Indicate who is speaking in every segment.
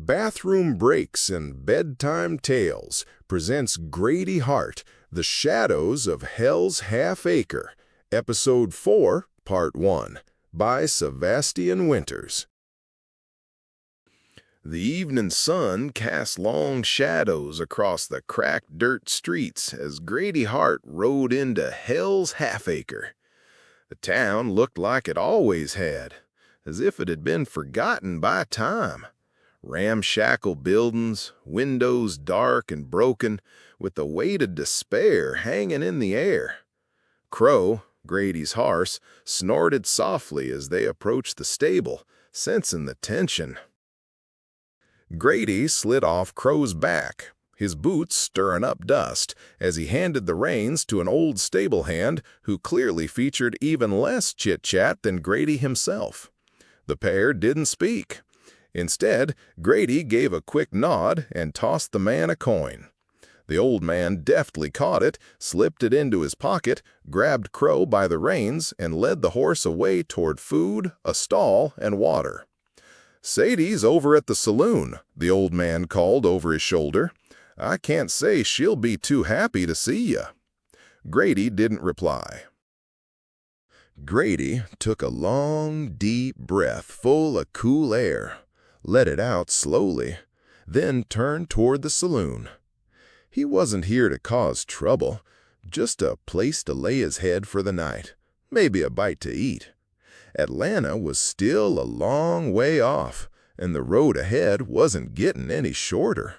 Speaker 1: Bathroom Breaks and Bedtime Tales presents Grady Hart, The Shadows of Hell's Half-Acre, Episode 4, Part 1, by Sevastian Winters. The evening sun cast long shadows across the cracked dirt streets as Grady Hart rode into Hell's Half-Acre. The town looked like it always had, as if it had been forgotten by time. Ramshackle buildings, windows dark and broken, with the weight of despair hanging in the air. Crow, Grady's horse, snorted softly as they approached the stable, sensing the tension. Grady slid off Crow's back, his boots stirring up dust, as he handed the reins to an old stable hand who clearly featured even less chit-chat than Grady himself. The pair didn't speak. Instead, Grady gave a quick nod and tossed the man a coin. The old man deftly caught it, slipped it into his pocket, grabbed Crow by the reins, and led the horse away toward food, a stall, and water. "Sadie's over at the saloon," the old man called over his shoulder. "I can't say she'll be too happy to see you." Grady didn't reply. Grady took a long, deep breath full of cool air, let it out slowly, then turned toward the saloon. He wasn't here to cause trouble, just a place to lay his head for the night, maybe a bite to eat. Atlanta was still a long way off, and the road ahead wasn't getting any shorter.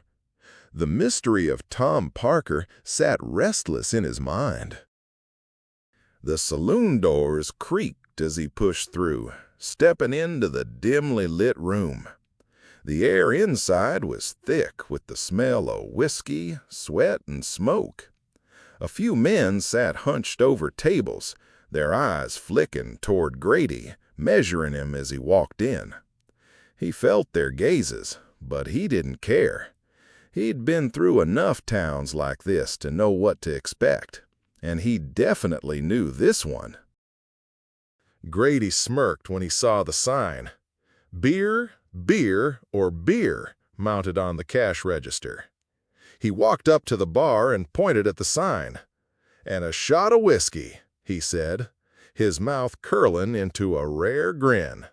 Speaker 1: The mystery of Tom Parker sat restless in his mind. The saloon doors creaked as he pushed through, stepping into the dimly lit room. The air inside was thick with the smell of whiskey, sweat, and smoke. A few men sat hunched over tables, their eyes flicking toward Grady, measuring him as he walked in. He felt their gazes, but he didn't care. He'd been through enough towns like this to know what to expect, and he definitely knew this one. Grady smirked when he saw the sign, "Beer, Beer, or Beer," mounted on the cash register. He walked up to the bar and pointed at the sign. "And a shot of whiskey," he said, his mouth curling into a rare grin.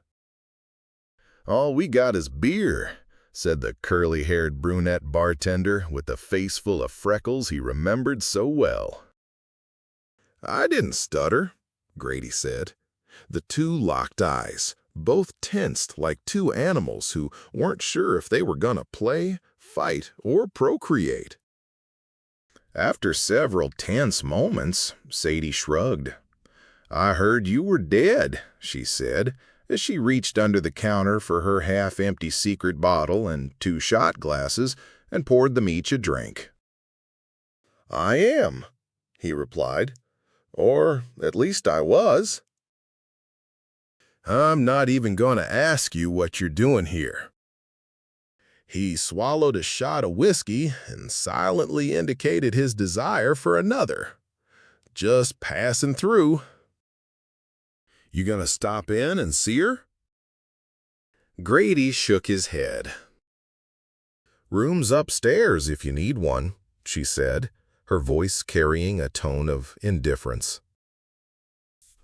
Speaker 1: "All we got is beer," said the curly-haired brunette bartender with the face full of freckles he remembered so well. "I didn't stutter," Grady said. The two locked eyes, both tensed like two animals who weren't sure if they were gonna play, fight, or procreate. After several tense moments, Sadie shrugged. "I heard you were dead," she said, as she reached under the counter for her half-empty secret bottle and 2 shot glasses and poured them each a drink. "I am," he replied. "Or at least I was." "I'm not even going to ask you what you're doing here." He swallowed a shot of whiskey and silently indicated his desire for another. "Just passing through." "You gonna stop in and see her?" Grady shook his head. "Room's upstairs if you need one," she said, her voice carrying a tone of indifference.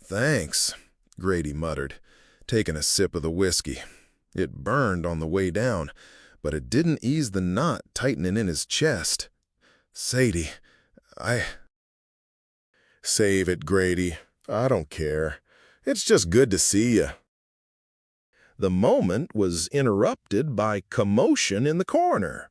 Speaker 1: "Thanks," Grady muttered, taking a sip of the whiskey. It burned on the way down, but it didn't ease the knot tightening in his chest. "Sadie, Save it, Grady. I don't care. It's just good to see you." The moment was interrupted by commotion in the corner.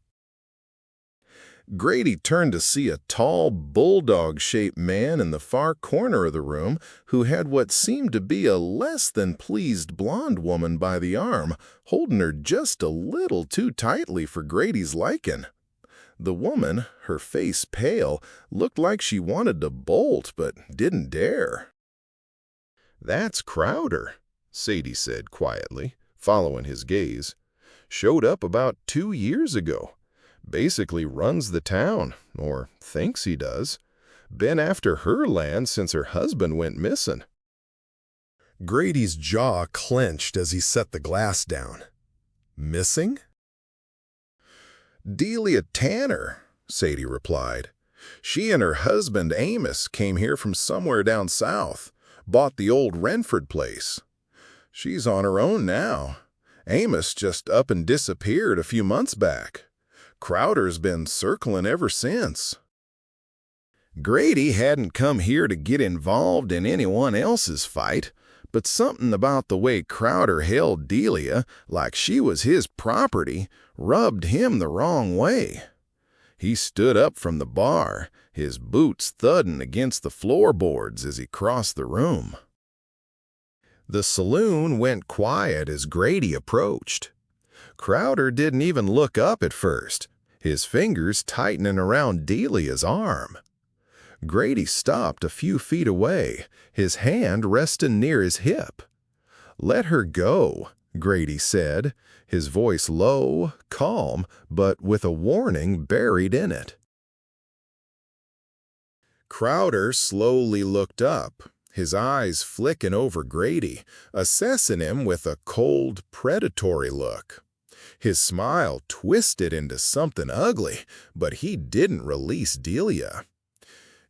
Speaker 1: Grady turned to see a tall, bulldog-shaped man in the far corner of the room who had what seemed to be a less than pleased blonde woman by the arm, holding her just a little too tightly for Grady's liking. The woman, her face pale, looked like she wanted to bolt but didn't dare. "That's Crowder," Sadie said quietly, following his gaze. "Showed up about 2 years ago. Basically runs the town, or thinks he does. Been after her land since her husband went missing." Grady's jaw clenched as he set the glass down. "Missing?" "Delia Tanner," Sadie replied. "She and her husband Amos came here from somewhere down south, bought the old Renford place. She's on her own now. Amos just up and disappeared a few months back. Crowder's been circling ever since." Grady hadn't come here to get involved in anyone else's fight, but something about the way Crowder held Delia like she was his property rubbed him the wrong way. He stood up from the bar, his boots thudding against the floorboards as he crossed the room. The saloon went quiet as Grady approached. Crowder didn't even look up at first, his fingers tightening around Delia's arm. Grady stopped a few feet away, his hand resting near his hip. "Let her go," Grady said, his voice low, calm, but with a warning buried in it. Crowder slowly looked up, his eyes flicking over Grady, assessing him with a cold, predatory look. His smile twisted into something ugly, but he didn't release Delia.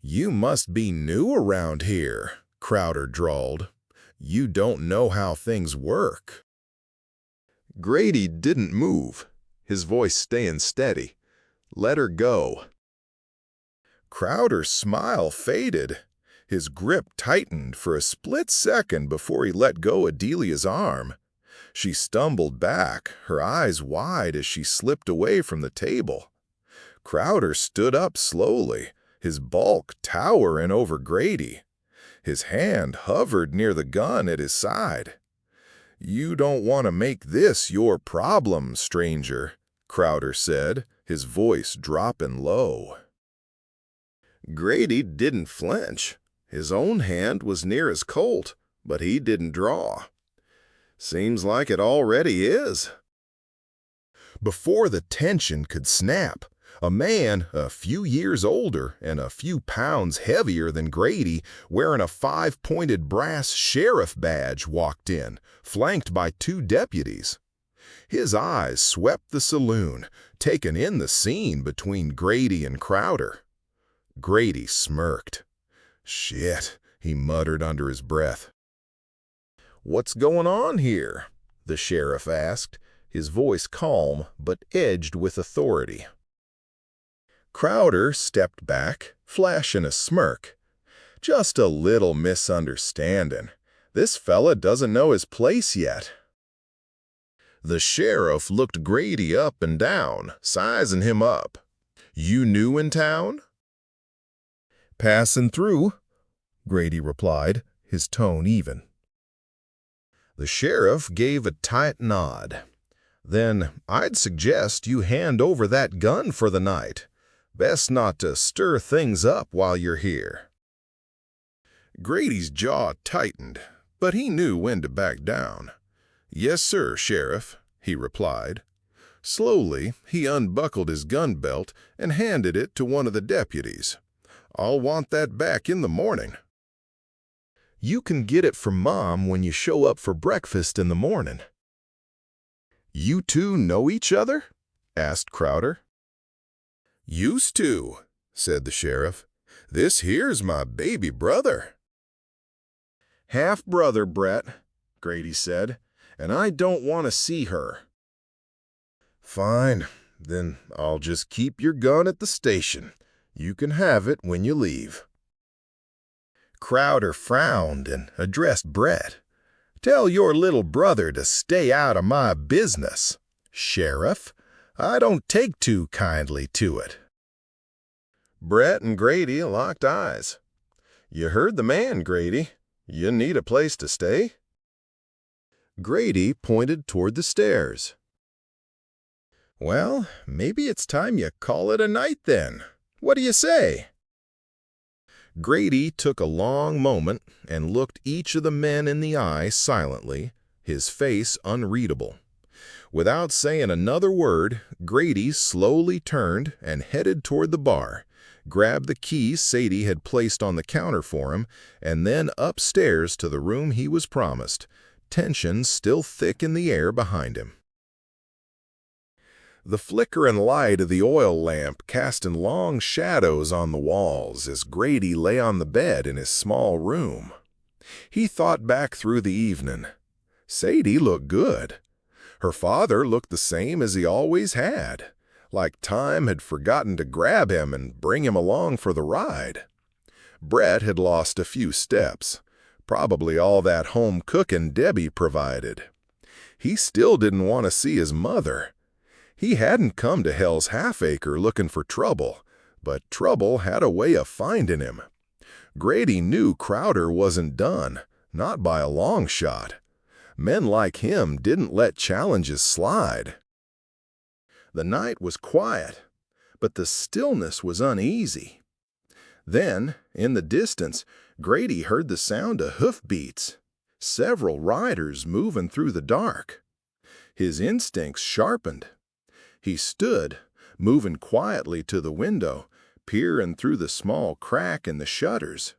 Speaker 1: "You must be new around here," Crowder drawled. "You don't know how things work." Grady didn't move, his voice staying steady. "Let her go." Crowder's smile faded. His grip tightened for a split second before he let go of Delia's arm. She stumbled back, her eyes wide as she slipped away from the table. Crowder stood up slowly, his bulk towering over Grady. His hand hovered near the gun at his side. "You don't want to make this your problem, stranger," Crowder said, his voice dropping low. Grady didn't flinch. His own hand was near his Colt, but he didn't draw. "Seems like it already is." Before the tension could snap, a man a few years older and a few pounds heavier than Grady, wearing a 5-pointed brass sheriff badge, walked in, flanked by 2 deputies. His eyes swept the saloon, taking in the scene between Grady and Crowder. Grady smirked. "Shit," he muttered under his breath. "What's going on here?" the sheriff asked, his voice calm but edged with authority. Crowder stepped back, flashing a smirk. "Just a little misunderstanding. This fella doesn't know his place yet." The sheriff looked Grady up and down, sizing him up. "You new in town?" "Passing through," Grady replied, his tone even. The sheriff gave a tight nod. "Then I'd suggest you hand over that gun for the night. Best not to stir things up while you're here." Grady's jaw tightened, but he knew when to back down. "Yes, sir, Sheriff," he replied. Slowly, he unbuckled his gun belt and handed it to one of the deputies. "I'll want that back in the morning." "You can get it from Mom when you show up for breakfast in the morning." "You two know each other?" asked Crowder. "Used to," said the sheriff. "This here's my baby brother." "Half-brother, Brett," Grady said, "and I don't want to see her." "Fine, then I'll just keep your gun at the station. You can have it when you leave." Crowder frowned and addressed Brett. "Tell your little brother to stay out of my business, Sheriff. I don't take too kindly to it." Brett and Grady locked eyes. "You heard the man, Grady. You need a place to stay?" Grady pointed toward the stairs. "Well, maybe it's time you call it a night then. What do you say?" Grady took a long moment and looked each of the men in the eye silently, his face unreadable. Without saying another word, Grady slowly turned and headed toward the bar, grabbed the key Sadie had placed on the counter for him, and then upstairs to the room he was promised, tension still thick in the air behind him. The flickering light of the oil lamp casting long shadows on the walls as Grady lay on the bed in his small room. He thought back through the evening. Sadie looked good. Her father looked the same as he always had, like time had forgotten to grab him and bring him along for the ride. Brett had lost a few steps, probably all that home cooking Debbie provided. He still didn't want to see his mother. He hadn't come to Hell's Half-Acre looking for trouble, but trouble had a way of finding him. Grady knew Crowder wasn't done, not by a long shot. Men like him didn't let challenges slide. The night was quiet, but the stillness was uneasy. Then, in the distance, Grady heard the sound of hoofbeats, several riders moving through the dark. His instincts sharpened. He stood, moving quietly to the window, peering through the small crack in the shutters.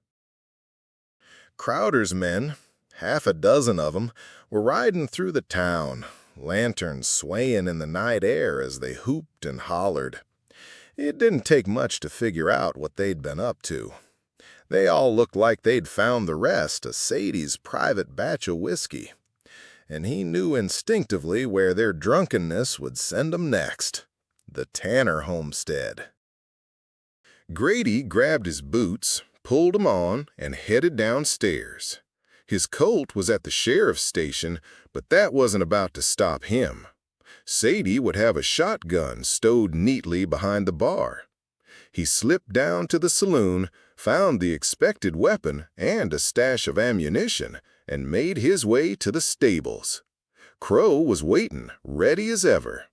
Speaker 1: Crowder's men, half a dozen of them, were riding through the town, lanterns swaying in the night air as they hooped and hollered. It didn't take much to figure out what they'd been up to. They all looked like they'd found the rest of Sadie's private batch of whiskey, and he knew instinctively where their drunkenness would send them next: the Tanner homestead. Grady grabbed his boots, pulled them on, and headed downstairs. His colt was at the sheriff's station, but that wasn't about to stop him. Sadie would have a shotgun stowed neatly behind the bar. He slipped down to the saloon, found the expected weapon and a stash of ammunition, and made his way to the stables. Crow was waiting, ready as ever.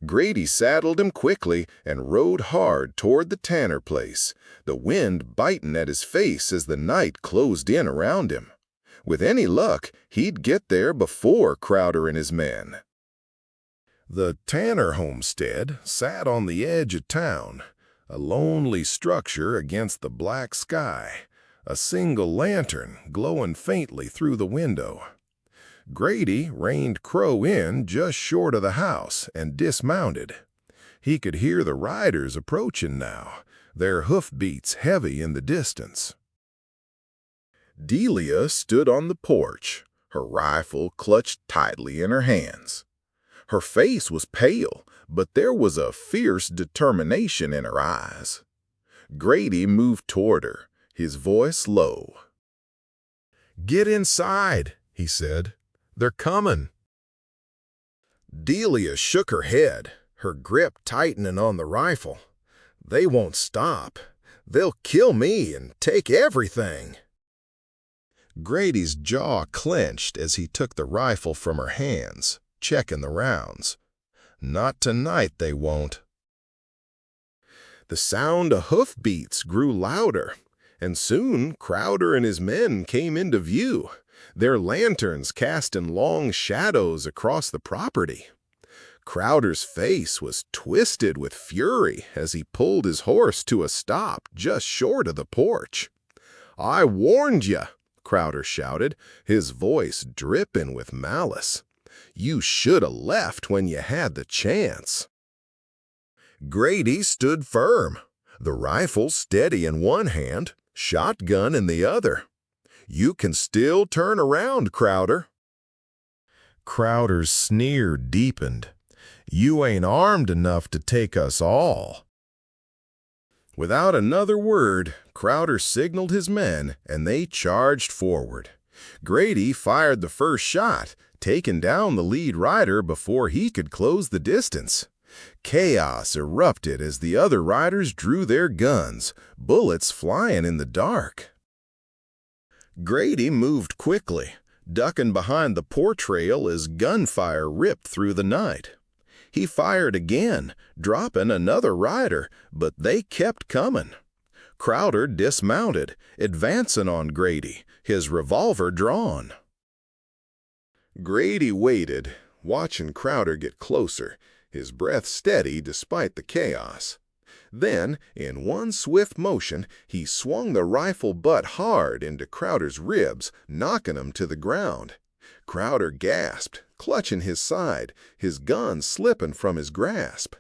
Speaker 1: Grady saddled him quickly and rode hard toward the Tanner place, the wind biting at his face as the night closed in around him. With any luck, he'd get there before Crowder and his men. The Tanner homestead sat on the edge of town, a lonely structure against the black sky, a single lantern glowing faintly through the window. Grady reined Crow in just short of the house and dismounted. He could hear the riders approaching now, their hoofbeats heavy in the distance. Delia stood on the porch, her rifle clutched tightly in her hands. Her face was pale, but there was a fierce determination in her eyes. Grady moved toward her, his voice low. "Get inside," he said. "They're coming." Delia shook her head, her grip tightening on the rifle. "They won't stop. They'll kill me and take everything." Grady's jaw clenched as he took the rifle from her hands, checking the rounds. "Not tonight, they won't." The sound of hoofbeats grew louder, and soon Crowder and his men came into view, their lanterns casting long shadows across the property. Crowder's face was twisted with fury as he pulled his horse to a stop just short of the porch. "I warned you," Crowder shouted, his voice dripping with malice. "You should have left when you had the chance." Grady stood firm, the rifle steady in one hand, shotgun in the other. "You can still turn around, Crowder." Crowder's sneer deepened. "You ain't armed enough to take us all." Without another word, Crowder signaled his men, and they charged forward. Grady fired the first shot, taking down the lead rider before he could close the distance. Chaos erupted as the other riders drew their guns, bullets flying in the dark. Grady moved quickly, ducking behind the porch rail as gunfire ripped through the night. He fired again, dropping another rider, but they kept coming. Crowder dismounted, advancing on Grady, his revolver drawn. Grady waited, watching Crowder get closer, his breath steady despite the chaos. Then, in one swift motion, he swung the rifle butt hard into Crowder's ribs, knocking him to the ground. Crowder gasped, clutching his side, his gun slipping from his grasp.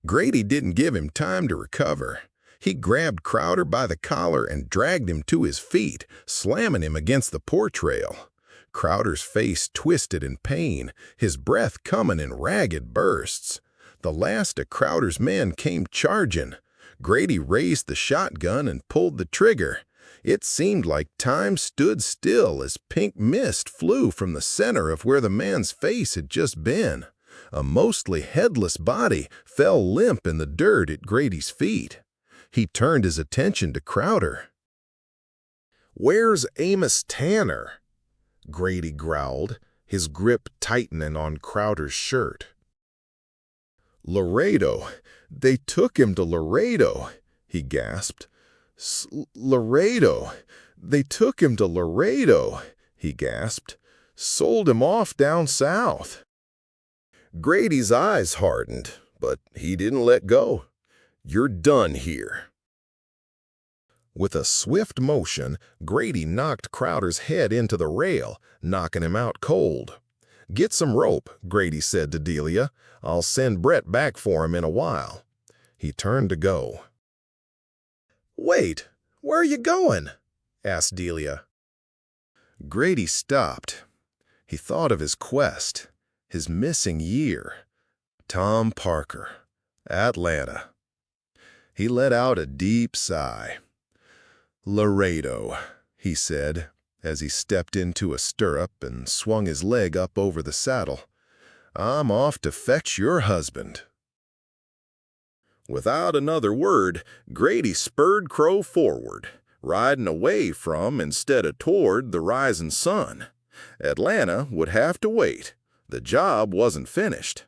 Speaker 1: Grady didn't give him time to recover. He grabbed Crowder by the collar and dragged him to his feet, slamming him against the porch rail. Crowder's face twisted in pain, his breath coming in ragged bursts. The last of Crowder's men came charging. Grady raised the shotgun and pulled the trigger. It seemed like time stood still as pink mist flew from the center of where the man's face had just been. A mostly headless body fell limp in the dirt at Grady's feet. He turned his attention to Crowder. "Where's Amos Tanner?" Grady growled, his grip tightening on Crowder's shirt. "Laredo. They took him to Laredo," he gasped. "Laredo. They took him to Laredo," he gasped. "Sold him off down south." Grady's eyes hardened, but he didn't let go. "You're done here." With a swift motion, Grady knocked Crowder's head into the rail, knocking him out cold. "Get some rope," Grady said to Delia. "I'll send Brett back for him in a while." He turned to go. "Wait, where are you going?" asked Delia. Grady stopped. He thought of his quest, his missing year. Tom Parker, Atlanta. He let out a deep sigh. "Laredo," he said, as he stepped into a stirrup and swung his leg up over the saddle. "I'm off to fetch your husband." Without another word, Grady spurred Crow forward, riding away from instead of toward the rising sun. Atlanta would have to wait. The job wasn't finished.